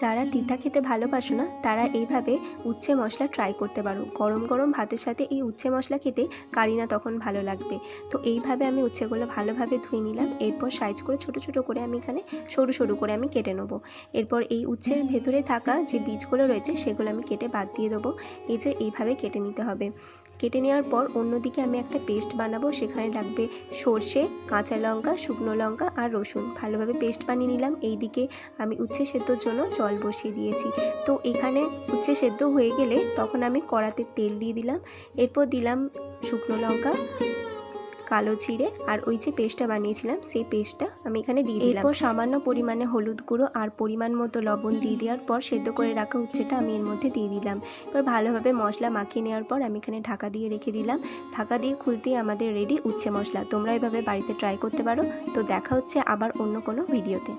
যারা তিতা খেতে ভালোবাসো না তারা এইভাবে উচ্ছে মশলা ট্রাই করতে পারো। গরম গরম ভাতের সাথে এই উচ্ছে মশলা খেতে কারি না তখন ভালো লাগবে। তো এইভাবে আমি উচ্ছেগুলো ভালোভাবে ধুয়ে নিলাম। এরপর সাইজ করে ছোট ছোট করে আমি এখানে সরু সরু করে আমি কেটে নেবো। এরপর এই উচ্ছের ভেতরে থাকা যে বীজগুলো রয়েছে সেগুলো আমি কেটে বাদ দিয়ে দেবো। এই যে এইভাবে কেটে নিতে হবে। কেটে নেওয়ার পর অন্যদিকে আমি একটা পেস্ট বানাবো। সেখানে লাগবে সর্ষে, কাঁচা লঙ্কা, শুকনো লঙ্কা আর রসুন। ভালোভাবে পেস্ট বানিয়ে নিলাম। এইদিকে আমি উচ্ছে সেদ্ধর জন্য জল বসিয়ে দিয়েছি। তো এখানে উচ্ছে সেদ্ধ হয়ে গেলে তখন আমি কড়াতে তেল দিয়ে দিলাম। এরপর দিলাম শুকনো লঙ্কা, কালো জিরে আর ওই যে পেস্টটা বানিয়েছিলাম সেই পেস্টটা আমি এখানে দিয়ে দিলাম। এরপর সামান্য পরিমাণে হলুদ গুঁড়ো আর পরিমাণ মতো লবণ দিয়ে দেওয়ার পর সেদ্ধ করে রাখা উচ্ছেটা আমি এর মধ্যে দিয়ে দিলাম। এবার ভালোভাবে মশলা মাখিয়ে নেওয়ার পর আমি এখানে ঢাকা দিয়ে রেখে দিলাম। ঢাকা দিয়ে খুলতেই আমাদের রেডি উচ্ছে মশলা। তোমরা এভাবে বাড়িতে ট্রাই করতে পারো। তো দেখা হচ্ছে আবার অন্য কোনো ভিডিওতে।